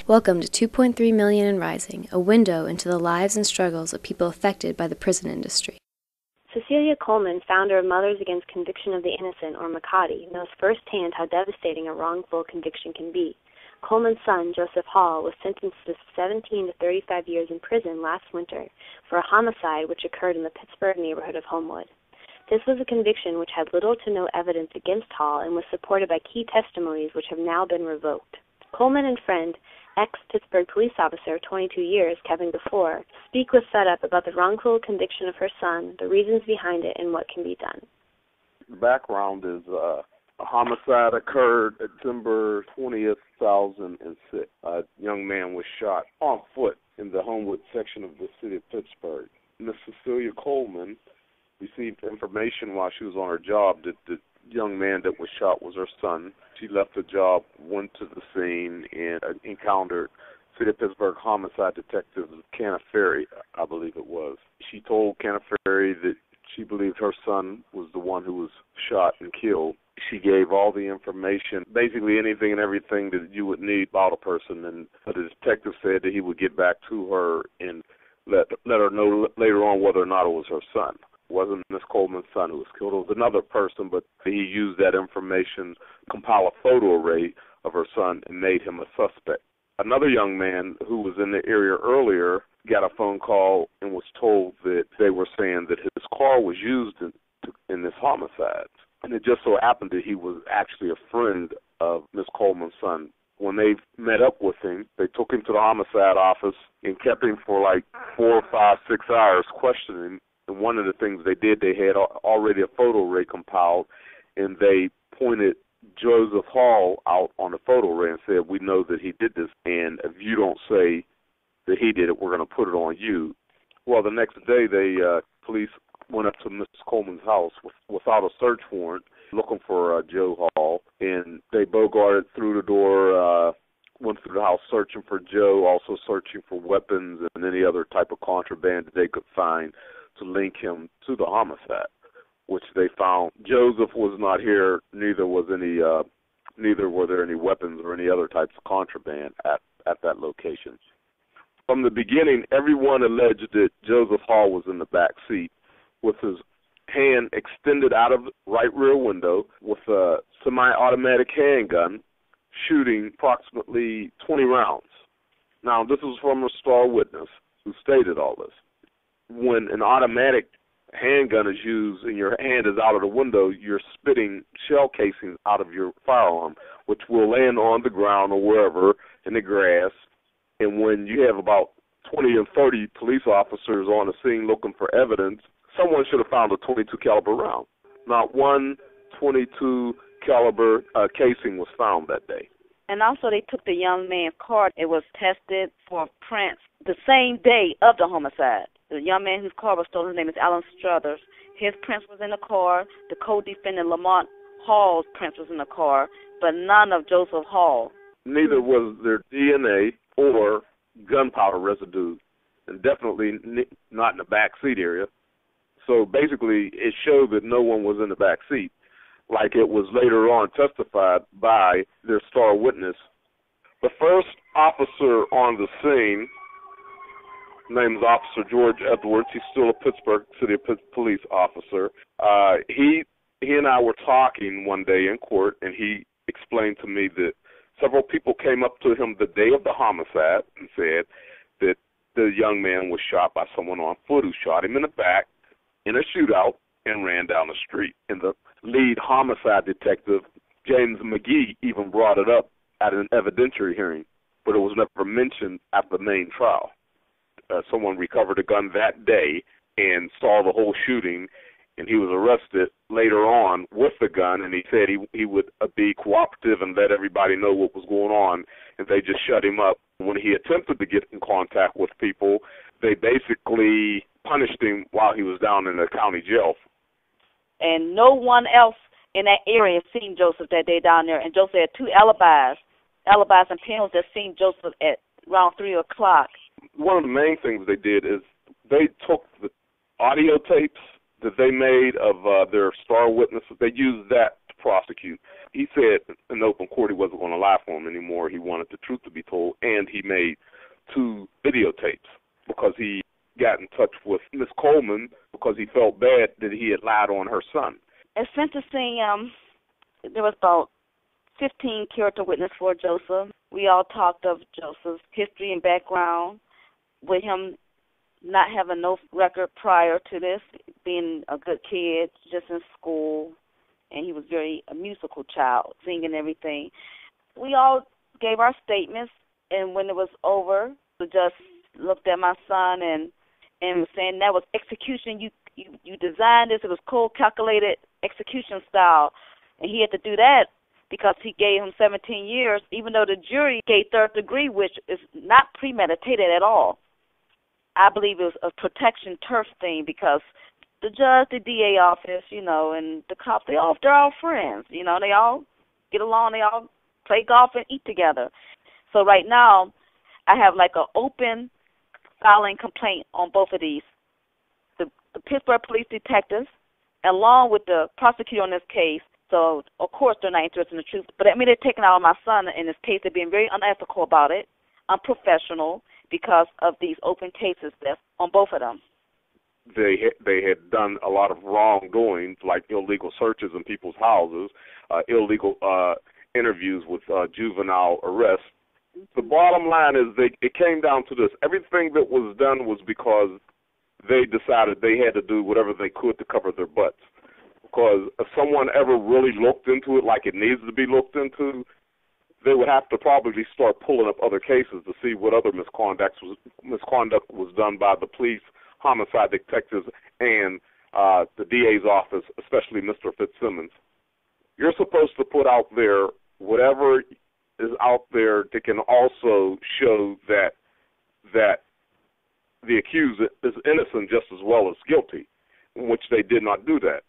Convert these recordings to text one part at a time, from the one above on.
Welcome to 2.3 Million and Rising, a window into the lives and struggles of people affected by the prison industry. Cecilia Coleman, founder of Mothers Against Conviction of the Innocent, or MACOTI, knows firsthand how devastating a wrongful conviction can be. Coleman's son, Joseph Hall, was sentenced to 17 to 35 years in prison last winter for a homicide which occurred in the Pittsburgh neighborhood of Homewood. This was a conviction which had little to no evidence against Hall and was supported by key testimonies which have now been revoked. Coleman and friend, ex-Pittsburgh police officer, 22 years, Kevin Ghafoor, speak with FedUp about the wrongful conviction of her son, the reasons behind it, and what can be done. The background is a homicide occurred December 20th, 2006. A young man was shot on foot in the Homewood section of the city of Pittsburgh. Miss Cecilia Coleman received information while she was on her job that the young man that was shot was her son. She left the job, went to the scene, and encountered City of Pittsburgh homicide detective Kenneth Ferry, I believe it was. She told Kenneth Ferry that she believed her son was the one who was shot and killed. She gave all the information, basically anything and everything that you would need about a person, and the detective said that he would get back to her and let her know later on whether or not it was her son. It wasn't Miss Coleman's son who was killed. It was another person, but he used that information, compile a photo array of her son, and made him a suspect. Another young man who was in the area earlier got a phone call and was told that they were saying that his car was used in this homicide. And it just so happened that he was actually a friend of Miss Coleman's son. When they met up with him, they took him to the homicide office and kept him for like 4, 5, 6 hours questioning him. And one of the things they did, they had already a photo array compiled, and they pointed Joseph Hall out on the photo array and said, "We know that he did this, and if you don't say that he did it, we're going to put it on you." Well, the next day, police went up to Mrs. Coleman's house without a search warrant, looking for Joe Hall, and they bogarted through the door, went through the house searching for Joe, also searching for weapons and any other type of contraband that they could find to link him to the homicide, which they found. Joseph was not here, neither were there any weapons or any other types of contraband at that location. From the beginning, everyone alleged that Joseph Hall was in the back seat with his hand extended out of the right rear window with a semi-automatic handgun, shooting approximately 20 rounds. Now, this was from a star witness who stated all this. When an automatic handgun is used and your hand is out of the window, you're spitting shell casings out of your firearm, which will land on the ground or wherever in the grass. And when you have about 20 and 30 police officers on the scene looking for evidence, someone should have found a .22 caliber round. Not one .22 caliber casing was found that day. And also they took the young man's car. It was tested for prints the same day of the homicide. The young man whose car was stolen, his name is Alan Struthers. His prints was in the car. The co-defendant Lamont Hall's prints was in the car, but none of Joseph Hall. Neither was there DNA or gunpowder residue, and definitely not in the back seat area. So basically, it showed that no one was in the back seat, like it was later on testified by their star witness. The first officer on the scene, named Officer George Edwards. He's still a Pittsburgh City police officer. He and I were talking one day in court, and he explained to me that several people came up to him the day of the homicide and said that the young man was shot by someone on foot who shot him in the back in a shootout and ran down the street. And the lead homicide detective, James McGee, even brought it up at an evidentiary hearing, but it was never mentioned at the main trial. Someone recovered a gun that day and saw the whole shooting, and he was arrested later on with the gun, and he said he would be cooperative and let everybody know what was going on, and they just shut him up. When he attempted to get in contact with people, they basically punished him while he was down in the county jail. And no one else in that area seen Joseph that day down there, and Joseph had 2 alibis and panels that seen Joseph at around 3 o'clock. One of the main things they did is they took the audio tapes that they made of their star witnesses. They used that to prosecute. he said in open court he wasn't going to lie for him anymore. He wanted the truth to be told, and he made 2 videotapes because he got in touch with Miss Coleman because he felt bad that he had lied on her son. At sentencing, there was about 15 character witnesses for Joseph. We all talked of Joseph's history and background, with him not having no record prior to this, being a good kid, just in school, and he was a musical child, singing everything. We all gave our statements, and when it was over, the judge looked at my son and was saying that was execution. You designed this. It was cold, calculated execution style, and he had to do that because he gave him 17 years, even though the jury gave third degree, which is not premeditated at all. I believe it was a protection turf thing because the judge, the DA office, and the cops, they're all friends. They all get along. They all play golf and eat together. So right now, I have like an open filing complaint on both of these. The Pittsburgh police detectives, along with the prosecutor on this case. So, of course, they're not interested in the truth. But, they're taking out my son in this case. They're being very unethical about it, unprofessional, because of these open cases that's on both of them. They had done a lot of wrongdoings, like illegal searches in people's houses, illegal interviews with juvenile arrests. The bottom line is it came down to this. Everything that was done was because they decided they had to do whatever they could to cover their butts. Because if someone ever really looked into it like it needs to be looked into, they would have to probably start pulling up other cases to see what other misconduct was done by the police, homicide detectives, and the DA's office, especially Mr. Fitzsimmons. You're supposed to put out there whatever is out there that can also show that the accused is innocent just as well as guilty, in which they did not do that.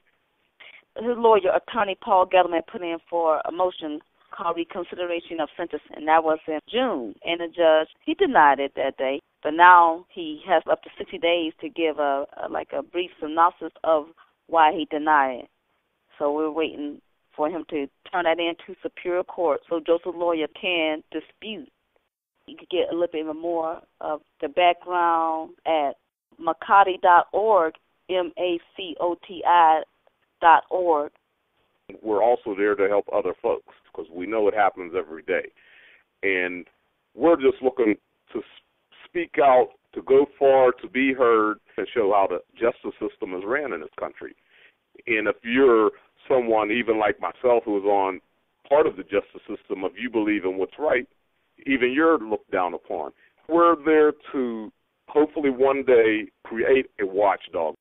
His lawyer, attorney Paul Gettleman, put in for a motion called reconsideration of sentencing, and that was in June. And the judge, he denied it that day, but now he has up to 60 days to give a brief synopsis of why he denied it. So we're waiting for him to turn that into Superior Court so Joseph's lawyer can dispute. You could get a little bit more of the background at Makati.org, MACOTI.org. We're also there to help other folks because we know it happens every day. And we're just looking to speak out, to go far, to be heard, and show how the justice system is ran in this country. And if you're someone, even like myself, who is on part of the justice system, if you believe in what's right, even you're looked down upon. We're there to hopefully one day create a watchdog.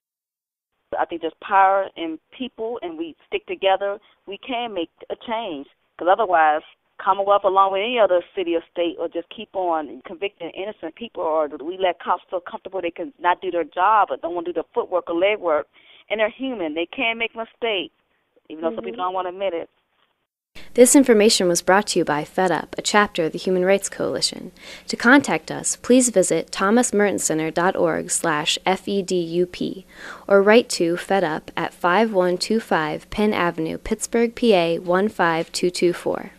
I think there's power in people, and we stick together, we can make a change. Because otherwise, Commonwealth, along with any other city or state, will just keep on convicting innocent people, or we let cops feel comfortable they can not do their job or don't want to do their footwork or leg work. And they're human. They can make mistakes, even though some people don't want to admit it. This information was brought to you by Fed Up, a chapter of the Human Rights Coalition. To contact us, please visit thomasmertonCenter.org/FEDUP or write to Fed Up at 5125 Penn Avenue, Pittsburgh, PA 15224.